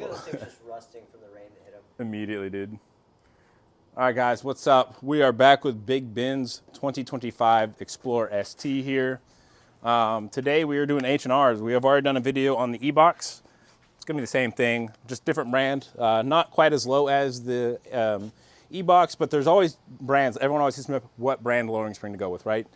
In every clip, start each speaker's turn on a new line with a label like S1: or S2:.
S1: at those things just rusting from the rain that hit them.
S2: Immediately, dude. All right, guys, what's up? We are back with Big Ben's 2025 Explorer ST here. Today we are doing H&Rs. We have already done a video on the Ebaichs. It's gonna be the same thing, just different brand. Not quite as low as the Ebaichs, but there's always brands. Everyone always hits me up what brand lowering spring to go with, right?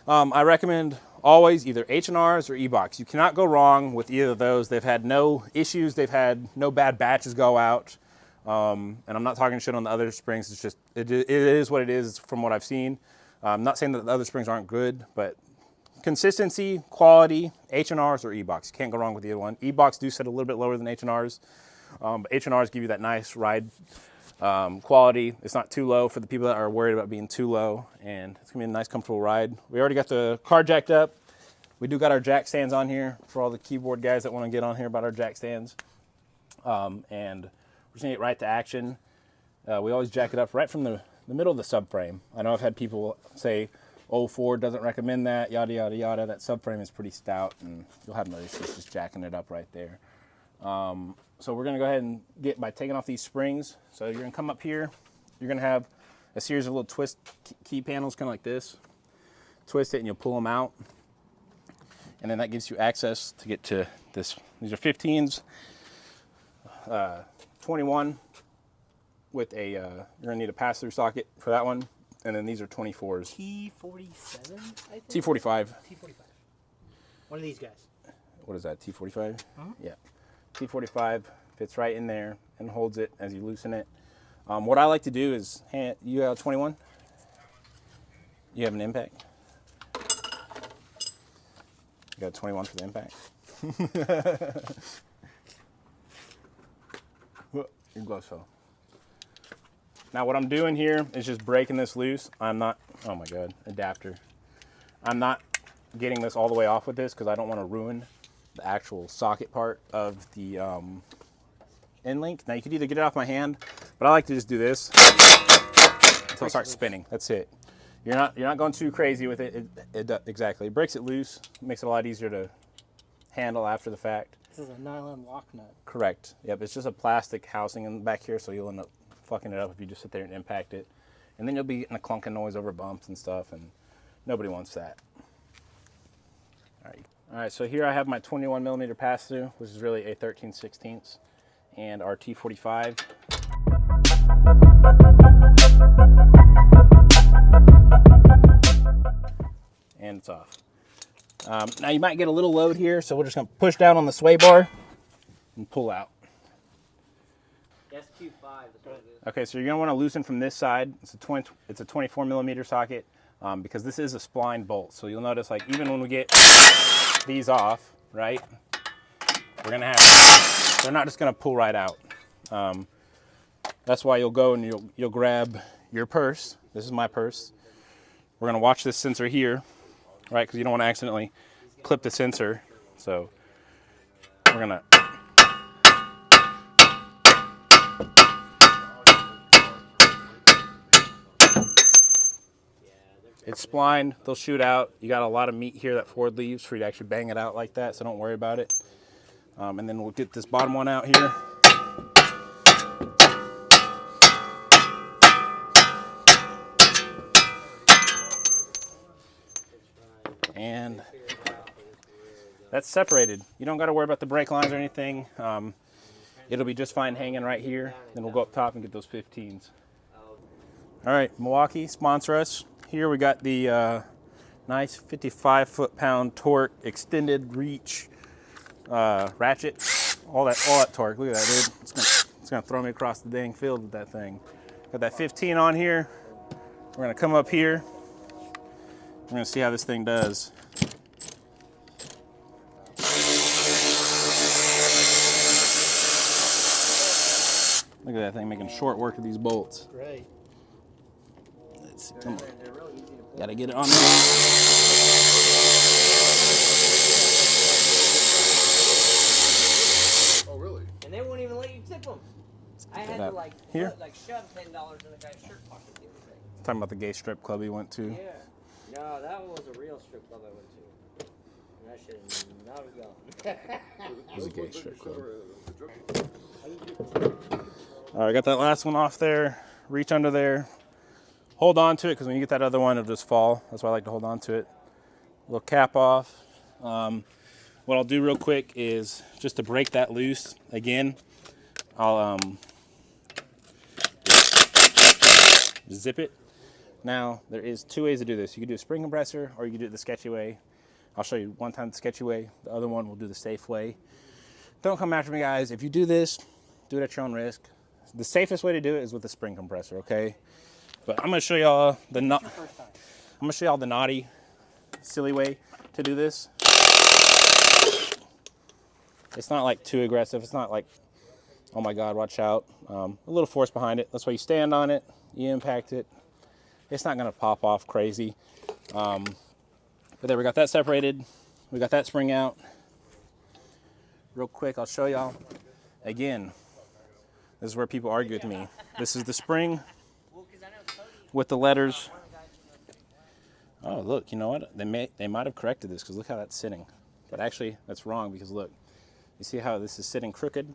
S2: I recommend always either H&Rs or Ebaichs. You cannot go wrong with either of those. They've had no issues. They've had no bad batches go out. And I'm not talking shit on the other springs. It's just, it is what it is from what I've seen. I'm not saying that the other springs aren't good, but consistency, quality, H&Rs or Ebaichs. You can't go wrong with either one. Ebaichs do set a little bit lower than H&Rs. But H&Rs give you that nice ride quality. It's not too low for the people that are worried about being too low. And it's gonna be a nice, comfortable ride. We already got the car jacked up. We do got our jack stands on here for all the keyboard guys that wanna get on here about our jack stands. And we're just gonna get right to action. We always jack it up right from the middle of the subframe. I know I've had people say, oh, Ford doesn't recommend that, yada, yada, yada. That subframe is pretty stout and you'll have no issues just jacking it up right there. So we're gonna go ahead and get by taking off these springs. So you're gonna come up here, you're gonna have a series of little twist key panels, kind of like this. Twist it and you'll pull them out. And then that gives you access to get to this. These are 15s. 21 with a, you're gonna need a pass-through socket for that one. And then these are 24s.
S1: T47, I think?
S2: T45.
S1: T45. One of these guys.
S2: What is that, T45?
S1: Uh-huh.
S2: Yeah. T45 fits right in there and holds it as you loosen it. What I like to do is, you have a 21? You have an impact? You got a 21 for the impact? Your gloves fell. Now what I'm doing here is just breaking this loose. I'm not, oh my God, adapter. I'm not getting this all the way off with this because I don't want to ruin the actual socket part of the end link. Now you could either get it off my hand, but I like to just do this until it starts spinning. That's it. You're not going too crazy with it. Exactly. It breaks it loose, makes it a lot easier to handle after the fact.
S1: This is a nylon lock nut.
S2: Correct. Yep, it's just a plastic housing in the back here, so you'll end up fucking it up if you just sit there and impact it. And then you'll be getting a clunking noise over bumps and stuff, and nobody wants that. All right, so here I have my 21 millimeter pass-through, which is really a 13/16, and our T45. And it's off. Now you might get a little load here, so we're just gonna push down on the sway bar and pull out.
S1: SQ5 is what it is.
S2: Okay, so you're gonna wanna loosen from this side. It's a 24 millimeter socket because this is a spline bolt. So you'll notice, like, even when we get these off, right, we're gonna have, they're not just gonna pull right out. That's why you'll go and you'll grab your purse. This is my purse. We're gonna watch this sensor here, right? Because you don't want to accidentally clip the sensor. So we're gonna. It's splined, they'll shoot out. You got a lot of meat here that Ford leaves for you to actually bang it out like that, so don't worry about it. And then we'll get this bottom one out here. And that's separated. You don't got to worry about the brake lines or anything. It'll be just fine hanging right here. Then we'll go up top and get those 15s. All right, Milwaukee, sponsor us. Here we got the nice 55 foot-pound torque extended reach ratchet. All that torque. Look at that, dude. It's gonna throw me across the dang field with that thing. Got that 15 on here. We're gonna come up here. We're gonna see how this thing does. Look at that thing making short work of these bolts.
S1: Great.
S2: Let's see, come on. Gotta get it on there.
S3: Oh, really?
S1: And they won't even let you tip them. I had to like shove $10 in a guy's shirt pocket the other day.
S2: Talking about the gay strip club he went to.
S1: Yeah. No, that one was a real strip club I went to. And that shit is not gone.
S2: It was a gay strip club.
S1: I
S2: All right, got that last one off there. Reach under there. Hold on to it, because when you get that other one, it'll just fall. That's why I like to hold on to it. Little cap off. What I'll do real quick is just to break that loose again, I'll zip it. Now, there is 2 ways to do this. You can do a spring compressor, or you can do it the sketchy way. I'll show you one time the sketchy way. The other one we'll do the safe way. Don't come after me, guys. If you do this, do it at your own risk. The safest way to do it is with a spring compressor, okay? But I'm gonna show y'all the naughty, silly way to do this. It's not like too aggressive. It's not like, oh my God, watch out. A little force behind it. That's why you stand on it, you impact it. It's not gonna pop off crazy. But there, we got that separated. We got that spring out. Real quick, I'll show y'all. Again, this is where people argue with me. This is the spring with the letters. Oh, look, you know what? They might have corrected this, because look how that's sitting. But actually, that's wrong, because look, you see how this is sitting crooked? And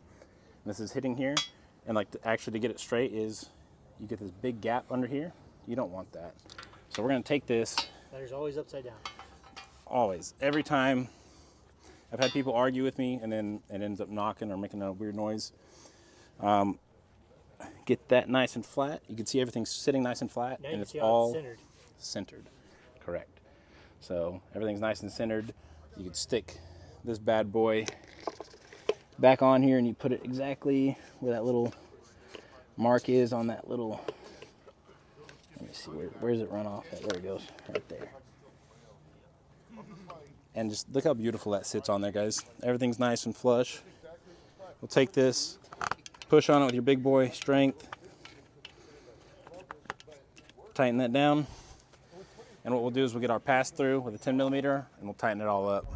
S2: this is hitting here. And like, actually to get it straight is, you get this big gap under here. You don't want that. So we're gonna take this.
S3: Letter's always upside down.
S2: Always. Every time. I've had people argue with me, and then it ends up knocking or making a weird noise. Get that nice and flat. You can see everything's sitting nice and flat,
S3: Now
S2: and
S3: you
S2: it's
S3: see how
S2: all
S3: it's
S2: centered. Correct. So everything's nice and centered. You can stick this bad boy back on here, and you put it exactly where that little mark is on that little. Let me see, where does it run off at? There it goes, right there. And just look how beautiful that sits on there, guys. Everything's nice and flush. We'll take this, push on it with your big boy strength. Tighten that down. And what we'll do is we'll get our pass through with a 10 millimeter, and we'll tighten it all up.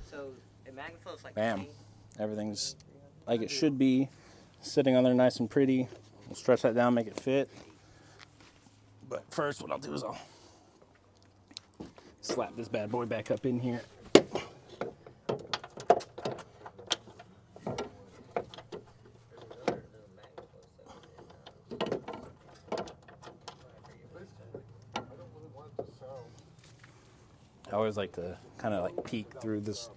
S1: So it magniflows like
S2: Bam. Everything's like it should be, sitting on there nice and pretty. We'll stretch that down, make it fit. But first, what I'll do is I'll slap this bad boy back up in here. I always like to kind of like peek through this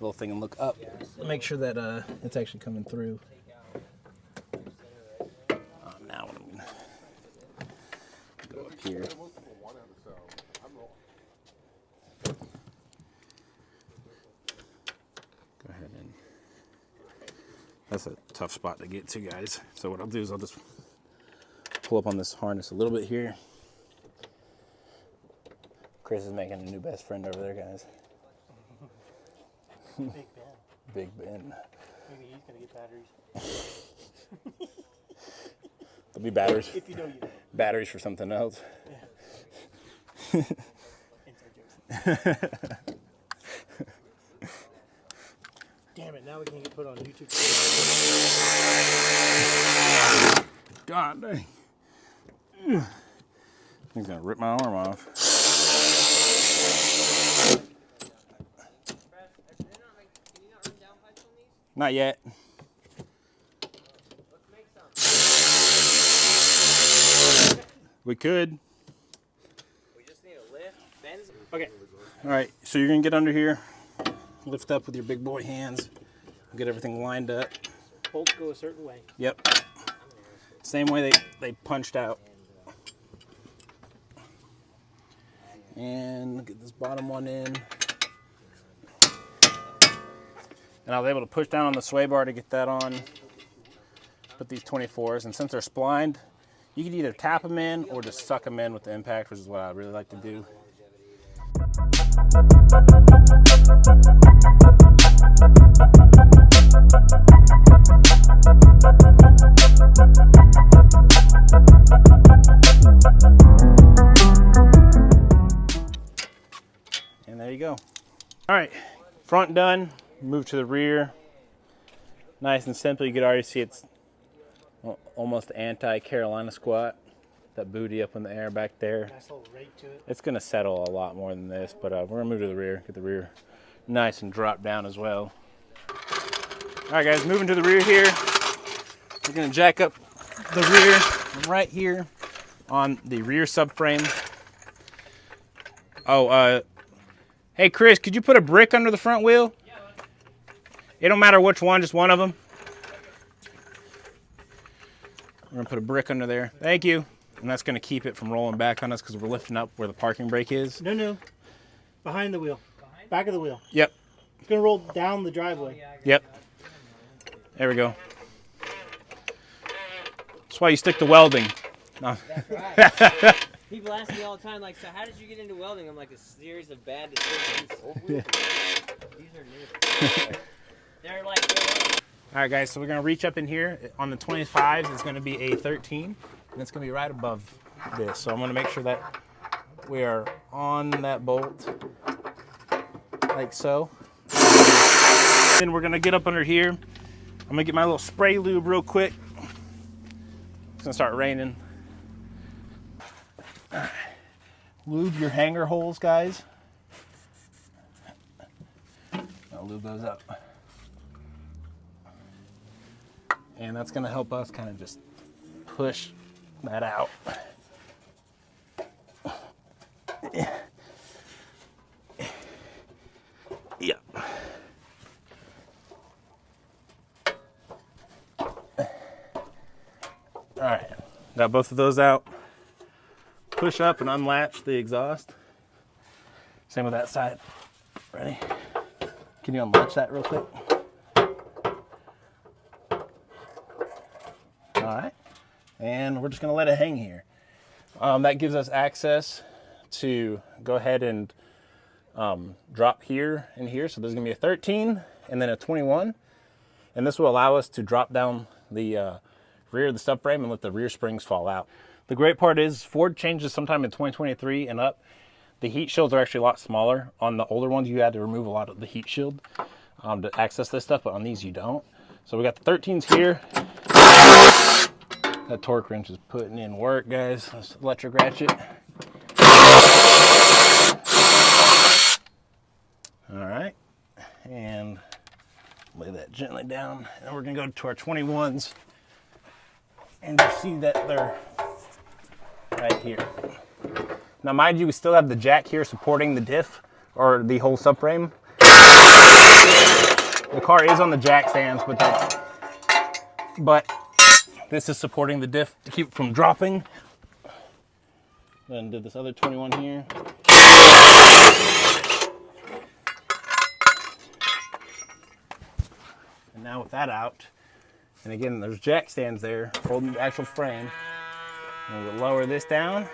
S2: little thing and look up, make sure that it's actually coming through. Now what I'm gonna go up here. Go ahead and that's a tough spot to get to, guys. So what I'll do is I'll just pull up on this harness a little bit here. Chris is making a new best friend over there, guys.
S3: Big Ben.
S2: Big Ben.
S3: Maybe he's gonna get batteries.
S2: There'll be batteries.
S3: If you know, you know.
S2: Batteries for something else.
S3: Yeah. Inside jokes. Damn it! Now we can get put on YouTube.
S2: God dang. He's gonna rip my arm off. Not yet. We could.
S1: We just need a lift. Ben's.
S3: Okay.
S2: All right, so you're gonna get under here, lift up with your big boy hands, get everything lined up.
S3: Bolts go a certain way.
S2: Yep. Same way they punched out. And get this bottom one in. And I was able to push down on the sway bar to get that on. Put these 24s, and since they're splined, you can either tap them in or just suck them in with the impact, which is what I really like to do. And there you go. All right, front done. Move to the rear. Nice and simple. You can already see it's almost anti-Carolina squat. That booty up in the air back there.
S3: Nice little rate to it.
S2: It's gonna settle a lot more than this, but we're gonna move to the rear, get the rear nice and drop down as well. All right, guys, moving to the rear here. We're gonna jack up the rear right here on the rear subframe. Oh, hey Chris, could you put a brick under the front wheel? Yeah. It don't matter which one, just one of them. We're gonna put a brick under there. Thank you. And that's gonna keep it from rolling back on us because we're lifting up where the parking brake is.
S3: No. Behind the wheel. Back of the wheel.
S2: Yep.
S3: It's going to roll down the driveway.
S2: Yep. There we go. That's why you stick to welding. No.
S1: That's right. People ask me all the time, like, so how did you get into welding? I'm like, a series of bad decisions. These are new. They're like...
S2: All right, guys, so we're going to reach up in here. On the 25s, it's going to be a 13, and it's going to be right above this. So I'm going to make sure that we are on that bolt, like so. Then we're going to get up under here. I'm going to get my little spray lube real quick. It's going to start raining. All right. Lube your hanger holes, guys. I'll lube those up. And that's gonna help us kind of just push that out. Yeah. All right, got both of those out. Push up and unlatch the exhaust. Same with that side. Ready? Can you unlatch that real quick? All right, and we're just gonna let it hang here. That gives us access to go ahead and drop here and here. So there's gonna be a 13 and then a 21. And this will allow us to drop down the rear of the subframe and let the rear springs fall out. The great part is Ford changes sometime in 2023 and up. The heat shields are actually a lot smaller. On the older ones, you had to remove a lot of the heat shield to access this stuff, but on these you don't. So we got the 13s here. That torque wrench is putting in work, guys. Let's electric ratchet. All right, and lay that gently down. And we're gonna go to our 21s and you see that they're right here. Now, mind you, we still have the jack here supporting the diff or the whole subframe. The car is on the jack stands, but this is supporting the diff to keep it from dropping. Then did this other 21 here. And now with that out, and again, there's jack stands there holding the actual frame. And we'll lower this down.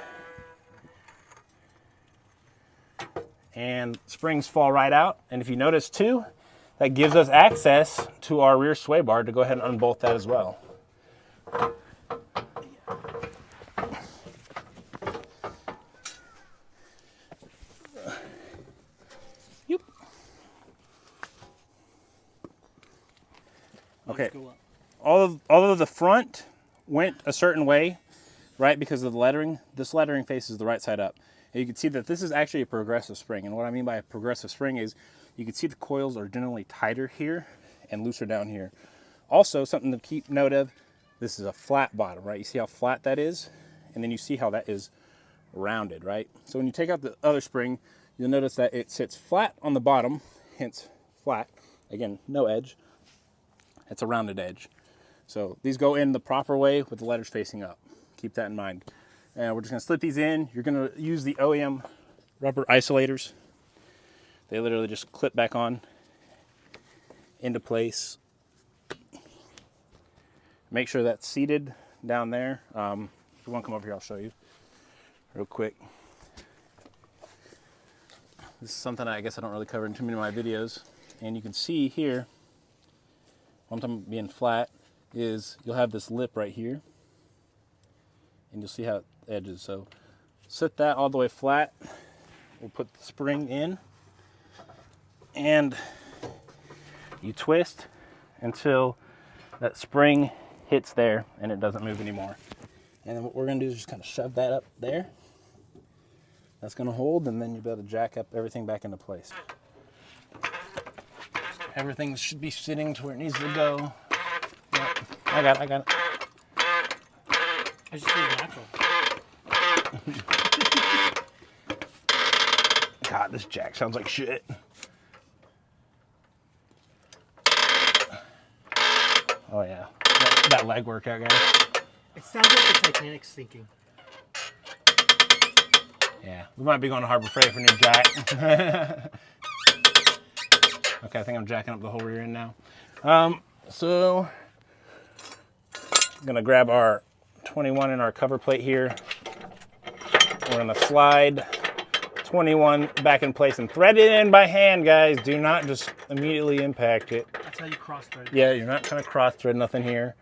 S2: And springs fall right out. And if you notice too, that gives us access to our rear sway bar to go ahead and unbolt that as well. Yep. Okay. All of the front went a certain way, right? Because of the lettering. This lettering faces the right side up. And you can see that this is actually a progressive spring. And what I mean by a progressive spring is you can see the coils are generally tighter here and looser down here. Also, something to keep note of, this is a flat bottom, right? You see how flat that is? And then you see how that is rounded, right? So when you take out the other spring, you'll notice that it sits flat on the bottom, hence flat. Again, no edge. It's a rounded edge. So these go in the proper way with the letters facing up. Keep that in mind. And we're just gonna slip these in. You're gonna use the OEM rubber isolators. They literally just clip back on into place. Make sure that's seated down there. If you wanna come over here, I'll show you real quick. This is something I guess I don't really cover in too many of my videos. And you can see here, one time being flat, is you'll have this lip right here. And you'll see how it edges. So sit that all the way flat. We'll put the spring in. And you twist until that spring hits there and it doesn't move anymore. And then what we're gonna do is just kind of shove that up there. That's gonna hold, and then you'll be able to jack up everything back into place. Everything should be sitting to where it needs to go. Yep. I got it.
S3: It just feels natural.
S2: God, this jack sounds like shit. Oh yeah, that leg workout, guys.
S3: It sounds like the Titanic's sinking.
S2: Yeah, we might be going to Harbor Freight for a new jack. Okay, I think I'm jacking up the whole rear end now. So I'm gonna grab our 21 in our cover plate here. We're gonna slide 21 back in place and thread it in by hand, guys. Do not just immediately impact it.
S3: That's how you cross thread.
S2: Yeah, you're not trying to cross thread nothing here.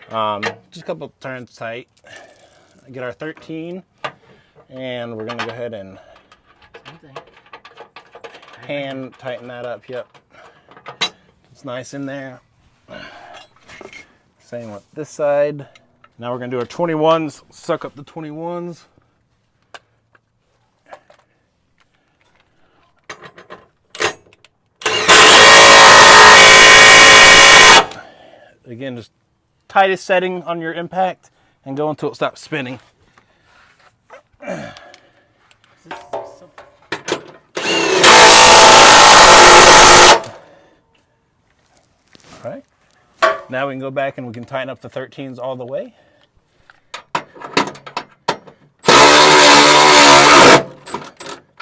S2: Just a couple turns tight. Get our 13, and we're gonna go ahead and hand tighten that up. Yep, it's nice in there. Same with this side. Now we're gonna do our 21s. Suck up the 21s. Again, just tightest setting on your impact and go until it stops spinning. All right. Now we can go back and we can tighten up the 13s all the way.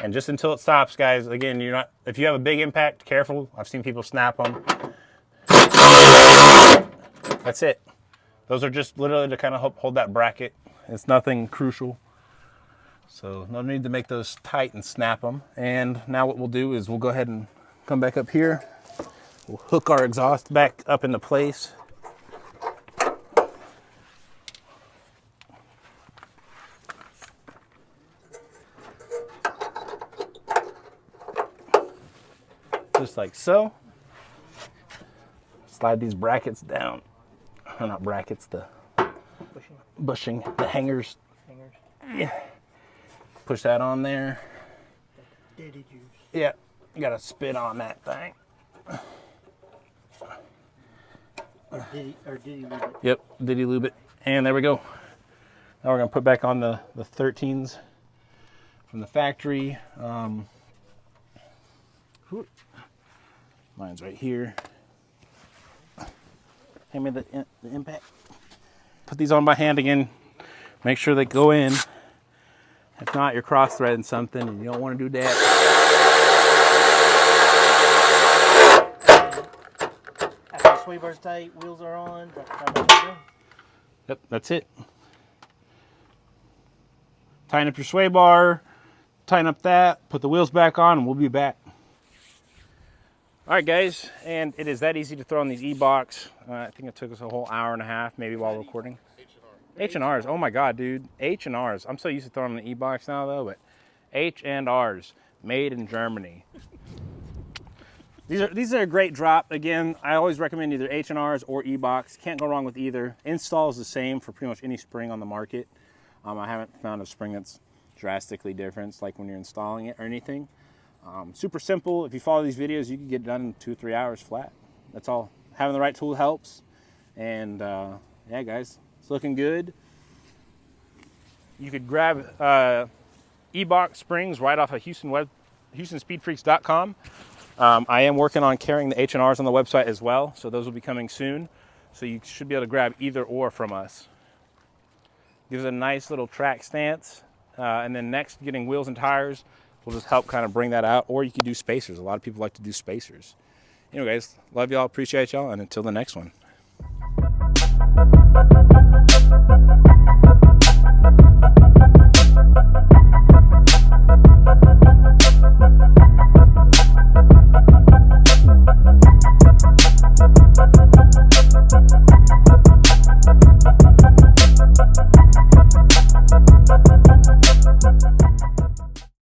S2: And just until it stops, guys. Again, you're not, if you have a big impact, careful. I've seen people snap them. That's it. Those are just literally to kind of hold that bracket. It's nothing crucial. So no need to make those tight and snap them. And now what we'll do is we'll go ahead and come back up here. We'll hook our exhaust back up into place. Just like so. Slide these brackets down. Or not brackets, the bushing, the hangers. Yeah. Push that on there.
S3: Daddy juice.
S2: Yeah, you gotta spit on that thing.
S3: Or did he lube it?
S2: Yep, did he lube it? And there we go. Now we're gonna put back on the 13s from the factory. Mine's right here. Hand me the impact. Put these on by hand again. Make sure they go in. If not, you're cross-threading something and you don't want to do that.
S3: After the sway bar's tight, wheels are on.
S2: Yep, that's it. Tighten up your sway bar. Tighten up that. Put the wheels back on and we'll be back. All right, guys, and it is that easy to throw on these Ebaichs. I think it took us a whole hour and a half, maybe, while recording. H&Rs. Oh my God, dude. H&Rs. I'm so used to throwing them in the Ebaichs now, though, but H&Rs, made in Germany. These are a great drop. Again, I always recommend either H&Rs or Ebaichs. Can't go wrong with either. Install is the same for pretty much any spring on the market. I haven't found a spring that's drastically different, like when you're installing it or anything. Super simple. If you follow these videos, you can get it done in 2-3 hours flat. That's all. Having the right tool helps. And yeah, guys, it's looking good. You could grab Ebaichs springs right off of HoustonSpeedFreaks.com. I am working on carrying the H&Rs on the website as well, so those will be coming soon. So you should be able to grab either or from us. Gives it a nice little track stance. And then next, getting wheels and tires will just help kind of bring that out. Or you can do spacers. A lot of people like to do spacers. Anyway, guys, love y'all, appreciate y'all, and until the next one.